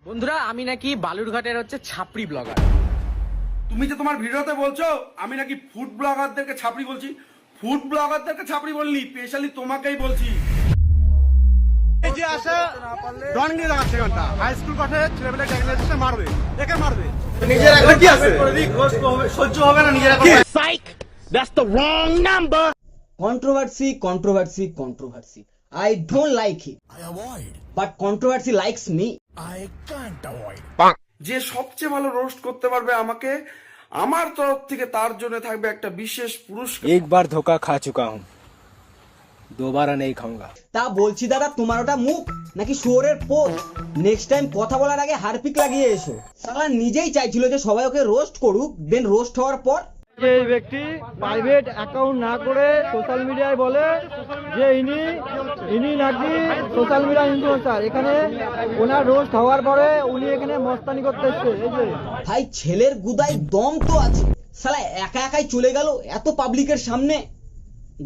বন্ধুরা আমি নাকি বালুরঘাটের হচ্ছে ছাপড়ি ব্লগার। তুমি যে তোমার ভিডিওতে বলছো আমি নাকি ফুড ব্লগারদেরকে ছাপড়ি বলছি, ফুড ব্লগারদেরকে ছাপড়ি বলনি, স্পেশালি তোমাকেই বলছি। এই যে আসে ডনগি লাগাচ্ছে ঘন্টা হাই স্কুল পাঠে ছেলেবেলে টেকনোলজিতে মারবে, একে মারবে। নিজের একটা কি আছে সহ্য হবে না নিজের একটা psych, that's the wrong number. Controversy. I don't like it. I avoid. But controversy likes me. I can't avoid. যে সবচেয়ে ভালো রোস্ট করতে পারবে আমাকে, আমার তরফ থেকে তার জন্য থাকবে একটা বিশেষ পুরস্কার। एक बार धोखा खा चुका हूँ, दोबारा नहीं खाऊंगा। তা বলছি দাদা, তোমার ওটা মুখ নাকি শুয়োরের পোদ? নেক্সট টাইম কথা বলার আগে হারপিক লাগিয়ে এসো। শালা নিজেই চাইছিল যে সবাই ওকে রোস্ট করুক, দেন রোস্ট হওয়ার পর যে এই ব্যক্তি প্রাইভেট অ্যাকাউন্ট না করে সোশ্যাল মিডিয়ায় বলে যে ইনি নাকি সোশ্যাল মিডিয়া ইনফ্লুয়েন্সার। এখানে ওনার রোস্ট হওয়ার পরে উনি এখানে মস্তানি করতে এসছে। এই যে ভাই ছেলের গুদাই দম তো আছে, শালা একা একাই চলে গেল এত পাবলিকের সামনে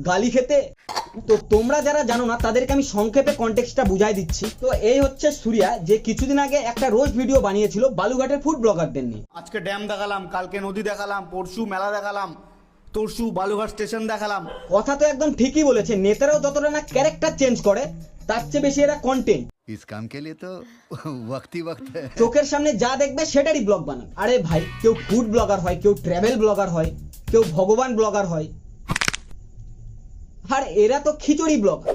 গালি খেতে। তো তোমরা যারা জানো না তাদেরকে আমি সংক্ষেপে কনটেক্সটটা বুঝাই দিচ্ছি। তো এই হচ্ছে সূর্যা, যে কিছুদিন আগে একটা রোস্ট ভিডিও বানিয়েছিল বালুঘাটের ফুড ব্লগারদের নিয়ে। আজকে ড্যাম দেখালাম, কালকে নদী দেখালাম, পরশু মেলা দেখালাম, তরশু বালুঘাট স্টেশন দেখালাম। কথা তো একদম ঠিকই বলেছে, নেতারাও যতটা না ক্যারেক্টার চেঞ্জ করে তার চেয়ে বেশি এরা কন্টেন্ট। इस काम के लिए तो वक्त ही वक्त है। চোখের সামনে যা দেখবে সেটারই ব্লগ বানান। আরে ভাই, কেউ ফুড ব্লগার হয়, কেউ ট্রাভেল ব্লগার হয়, কেউ ভগবান ব্লগার হয়, আর এরা তো খিচুড়ি ব্লগার।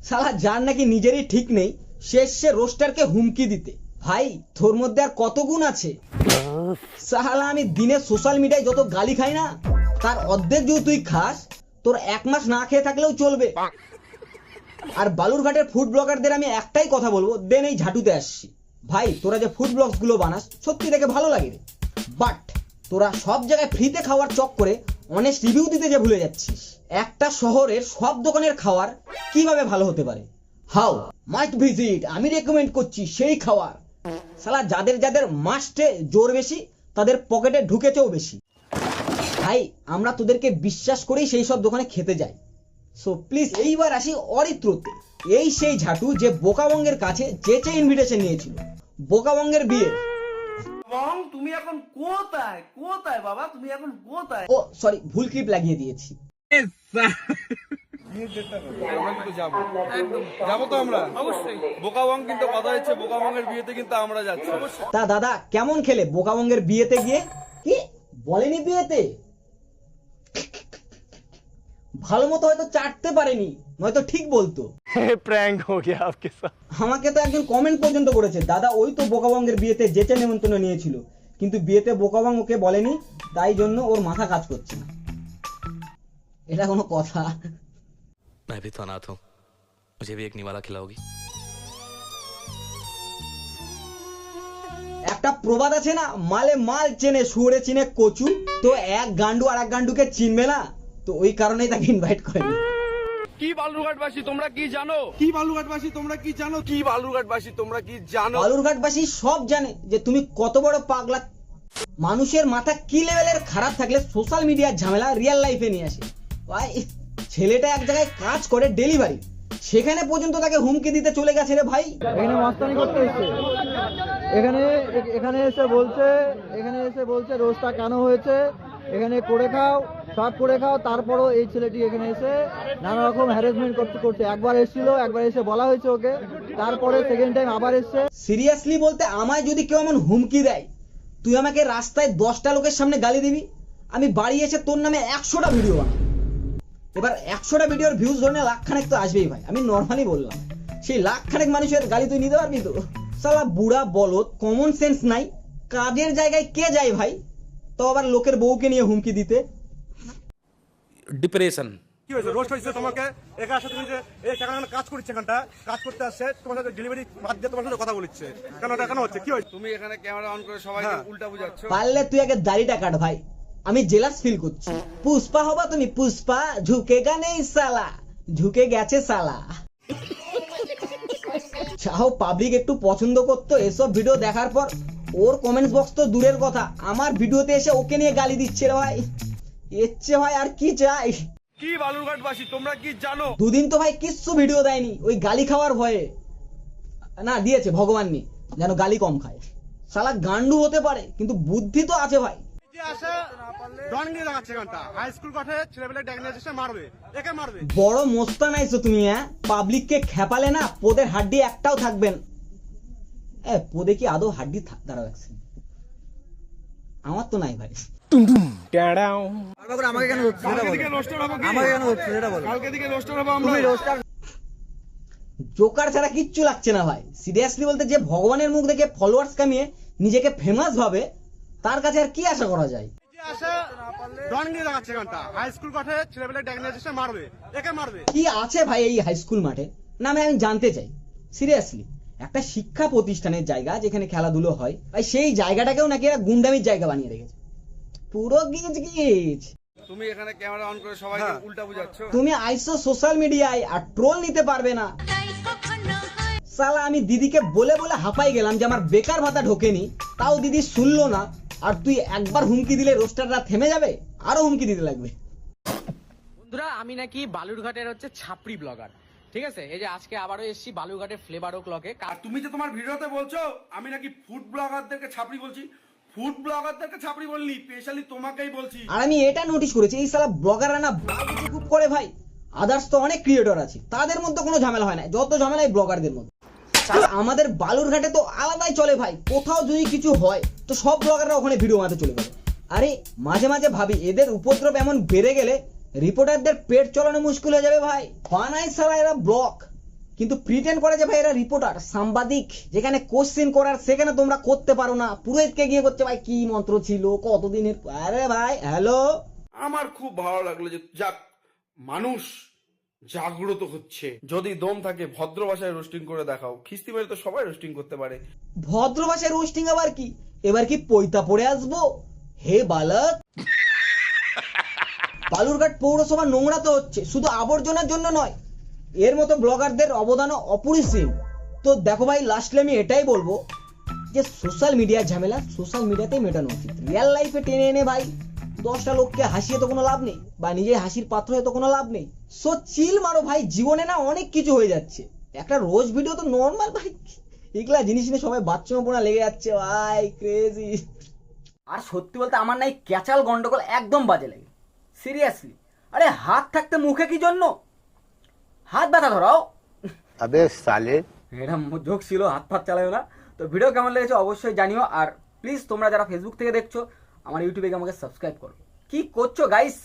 শালা যার নাকি নিজেরই ঠিক নেই সে রোস্টারকে হুমকি দিতে। ভাই তোর মধ্যে আর কত গুণ আছে? শালা আমি দিনে সোশ্যাল মিডিয়ায় যত গালি খাই না তার অর্ধেক যদি তুই খাস, তোর এক মাস না খেয়ে থাকলেও চলবে। আর বালুরঘাটের ফুড ব্লগারদের আমি একটাই কথা বলবো, দেন এই ঝাঁটুতে আসছি। ভাই তোরা যে ফুড ব্লগস গুলো বানাস সত্যি দেখে ভালো লাগে রে, বাট তোরা সব জায়গায় ফ্রিতে খাওয়ার চক্করে অনেস্ট রিভিউ দিতে যে ভুলে যাচ্ছিস। একটা শহরের সব দোকানের খাবার কিভাবে ভালো হতে পারে? হাউ মাস্ট ভিজিট, আমি রেকমেন্ড করছি সেই খাবার। শালা যাদের যাদের মাস্টে জোর বেশি তাদের পকেটে ঢুকেছেও বেশি। ভাই আমরা তোদেরকে বিশ্বাস করেই সেই সব দোকানে খেতে যাই। সো প্লিজ এইবার আসি অরিত্রতে। এই সেই ঝাটু যে বোকাবঙ্গের কাছে যেচে ইনভিটেশন নিয়েছিল বোকাবঙ্গের বিয়ে। এবং তুমি এখন কোথায় কোথায় বাবা, তুমি এখন কোথায়? ও সরি, ভুল ক্লিপ লাগিয়ে দিয়েছি। যাবো তো আমরা অবশ্যই। বোকাবং কিন্তু কথা হচ্ছে, বোকাবঙ্গের বিয়েতে কিন্তু আমরা যাচ্ছি। তা দাদা কেমন খেলে বোকাবঙ্গের বিয়েতে গিয়ে? কি বলেনি বিয়েতে? ভালো মতো হয়তো চাটতে পারেনি, নয়তো ঠিক বলতো। प्रैंक हो गया आपके साथ। আমাকে তো একজন কমেন্ট পর্যন্ত করেছে, দাদা ওই তো বোকাবঙ্গের বিয়েতে যেচে নেমন্তন্ন নিয়েছিল, কিন্তু বিয়েতে বোকাবং ওকে বলেনি, তাই জন্য ওর মাথা কাজ করছে না। এটা কোনো কথা? मैं भी तो अनाथ हूँ, मुझे भी एक निवाला खिलाओगी? একটা প্রবাদ আছে না, মালে মাল চেনে শুয়োরে চিনে কচু। তো এক গান্ডু আর এক গান্ডুকে চিনবে না, তো ওই কারণেই তাকে ইনভাইট করেনি। কি বালুরঘাটবাসী তোমরা কি জানো? কি বালুরঘাটবাসী তোমরা কি জানো? কি বালুরঘাটবাসী তোমরা কি জানো? বালুরঘাটবাসী সব জানে যে তুমি কত বড় পাগলা। মানুষের মাথা কি লেভেলের খারাপ থাকলে সোশ্যাল মিডিয়ার ঝামেলা রিয়েল লাইফে নিয়ে আসে। ভাই ছেলেটা এক জায়গায় কাজ করে ডেলিভারি, সেখানে পর্যন্ত তাকে হুমকি দিতে চলে গেছে রে ভাই। এখানে মস্তানি করতে এসছে। এখানে এসে বলছে রোস্টটা কেন হয়েছে, এখানে করে খাও, সব করে খাও। তারপরও এই ছেলেটি এখানে এসে নানা রকম হ্যারাসমেন্ট করতে একবার এসেছিল, একবার এসে বলা হয়েছে ওকে, তারপরে সেকেন্ড টাইম আবার এসছে। সিরিয়াসলি বলতে আমায় যদি কেউ এমন হুমকি দেয়, তুই আমাকে রাস্তায় 10টা লোকের সামনে গালি দিবি, আমি বাড়ি এসে তোর নামে 100টা ভিডিও বানাবো। এবার 100টা ভিডিওর ভিউজ ধরে লাখখানেক তো আসবেই ভাই, আমি নর্মালি বললাম। সেই লাখখানেক মানুষের গালি তুই নিতে পারবি তো? শালা বুড়া বলদ, কমন সেন্স নাই। কাজের জায়গায় কে যায় ভাই, তো আবার লোকের বউকে নিয়ে হুমকি দিতে। डिप्रेशन। কি হয়েছে? রোস্ট হয়েছে তোমাকে, একার সাথে যে এই সেখানে কাজ করছে, এখানটা কাজ করতে আসছে, তোমার সাথে ডেলিভারি বাদ দিয়ে তোমার সাথে কথা বলছে কেন? এটা কেন হচ্ছে? কি হয়েছে? তুমি এখানে ক্যামেরা অন করে সবাইকে উল্টা বুঝাচ্ছ। পারলে তুই আগে দাড়িটা কাট ভাই, আমি জেলাস ফিল করছি। পুষ্পা হবা তুমি, পুষ্পা ঝুঁকেগা নেই সালা, ঝুঁকে গেছে সালা। চাও পাবলিক একটু পছন্দ করতো এসব ভিডিও দেখার পর। ওর কমেন্টস বক্স তো দূরের কথা, আমার ভিডিওতে এসে ওকে নিয়ে গালি দিচ্ছে রে ভাই। এর চেয়ে ভাই আর কি চাই? কি বালুরঘাটবাসী তোমরা কি জানো? দুদিন তো ভাই কিচ্ছু ভিডিও দেয়নি ওই গালি খাওয়ার ভয়ে। না দিয়েছে ভগবান নি, যেন গালি কম খায়। শালা গান্ডু হতে পারে কিন্তু বুদ্ধি তো আছে ভাই। যে আসে ডনগিরি দেখাচ্ছে এখানটা হাই স্কুল পাঠে ছেলেপেলে ড্যাগনাইজেশন মারবে, একে মারবে। বড় মোস্তান আইছো তুমি, হ্যাঁ? পাবলিককে খেপালে না, পোদের হাড্ডি একটাও থাকবেন। পোদে কি আদৌ হাড্ডি দাঁড়াও একছেন? আমার তো নাই ভাই। আমাকে কেন হচ্ছে সেটা বলো, আমাকে কেন হচ্ছে সেটা বলো। কালকে দিকে রোস্টার হবো আমরা। তুমি রোস্টার জোকার ছাড়া কিচ্ছু লাগছে না ভাই। সিরিয়াসলি বলতে, যে ভগবানের মুখ দেখে ফলোয়ার্স কামিয়ে নিজেকে ফেমাস ভাবে, তার কাছে আর কি আশা করা যায়? যে আসে ডনগিরি দেখাচ্ছে এখানটা হাই স্কুল পাঠে ছেলেপেলে ড্যাগনাইজেশন মারবে, একে মারবে। কি আছে ভাই এই হাই স্কুল মাঠে নামে আমি জানতে চাই। সিরিয়াসলি একটা শিক্ষা প্রতিষ্ঠানের জায়গা যেখানে খেলাধুলো হয়, ভাই সেই জায়গাটাকেও নাকি এরা গুন্ডামির জায়গা বানিয়ে রেখেছে। পুরো গিজ গিজ। তুমি এখানে ক্যামেরা অন করে সবাইকে উল্টা বুঝাচ্ছ। তুমি আইসো সোশ্যাল মিডিয়ায় আর ট্রোল নিতে পারবে না। সালা আমি দিদিকে বলে বলে হাঁপাই গেলাম যে আমার বেকার ভাতা ঢোকেনি, তাও দিদি শুনলো না। আর তুই একবার হুমকি দিলে রোস্টাররা থেমে যাবে? আরো হুমকি দিতে লাগবে। বন্ধুরা, আমি নাকি বালুরঘাটের হচ্ছে ছাপড়ি ব্লগার, ঠিক আছে? এই যে আজকে আবারও এসেছি বালুরঘাটের ফ্লেভার ও ক্লকে। আর তুমি যে তোমার ভিডিওতে বলছো আমি নাকি ফুড ব্লগারদেরকে ছাপড়ি বলছি, ফুড ব্লগারদেরকে ছাপড়ি বলনি, স্পেশালি তোমাকেই বলছি। আর আমি এটা নোটিস করেছি, এই সালা ব্লগাররা না বাজে খুব করে ভাই। আদার্স তো অনেক ক্রিয়েটর আছে, তাদের মধ্যে কোনো ঝামেলা হয় না, যত ঝামেলা এই ব্লগারদের মধ্যে। আমাদের বালুরঘাটে তো আলাদাই চলে ভাই। কোথাও যদি কিছু হয় তো সব ব্লগাররা ওখানে ভিডিও বানাতে চলে যাবে। আরে মাঝে মাঝে ভাবি এদের উপদ্রব এমন বেড়ে গেলে রিপোর্টারদের পেট চলানো মুশকিল হয়ে যাবে ভাই। বানাই সারা এরা ব্লগ, কিন্তু প্রিটেন্ড করে যে ভাই এরা রিপোর্টার, সাংবাদিক। যেখানে কোশ্চেন করার সেখানে তোমরা করতে পারো না, পুরোহিতকে গিয়ে করছে ভাই কি মন্ত্র ছিল কতদিনের। আরে ভাই হ্যালো, আমার খুব ভালো লাগলো যে যাক মানুষ জাগ্রত হচ্ছে। যদি দম থাকে ভদ্র ভাষায় রোস্টিং করে দেখাও। খিস্তি মেরে তো সবাই রোস্টিং করতে পারে। ভদ্র ভাষায় রোস্টিং আবার কি? এবার কি পৈতা পড়ে আসবো? হে বালক। বালুরঘাট পৌরসভা নোংরা তো হচ্ছে, শুধু আবর্জনার জন্য নয়, এর মতো ব্লগারদের অবদানও অপরিসীম। তো দেখো ভাই, লাস্টলি আমি এটাই বলবো যে সোশ্যাল মিডিয়ার ঝামেলা সোশ্যাল মিডিয়াতেই মেটানো উচিত। রিয়েল লাইফে টেনে এনে ভাই 10টা লোককে হাসিয়ে তো কোনো লাভ নেই, বা নিজে হাসির পাত্র হয়ে তো কোনো লাভ নেই। সো চিল মারো ভাই, জীবনে না অনেক কিছু হয়ে যাচ্ছে। একটা রোজ ভিডিও তো নর্মাল ভাই, এগুলা জিনিস নিয়ে সবাই বাচ্চামোপনা লেগে যাচ্ছে ভাই, ক্রেজি। আর সত্যি বলতে আমার নাই ক্যাচাল গন্ডগোল একদম বাজে লাগে। সিরিয়াসলি, আরে হাত থাকতে মুখে কি জন্য? হাত ব্যথা ধরাও। अबे साले এটা জোক ছিল, হাত ফাত চালাও না। তো ভিডিও কেমন লেগেছে অবশ্যই জানিও। আর প্লিজ তোমরা যারা ফেসবুক থেকে দেখছো আমার ইউটিউবে গিয়ে আমাকে সাবস্ক্রাইব করো। কি করছো গাইস?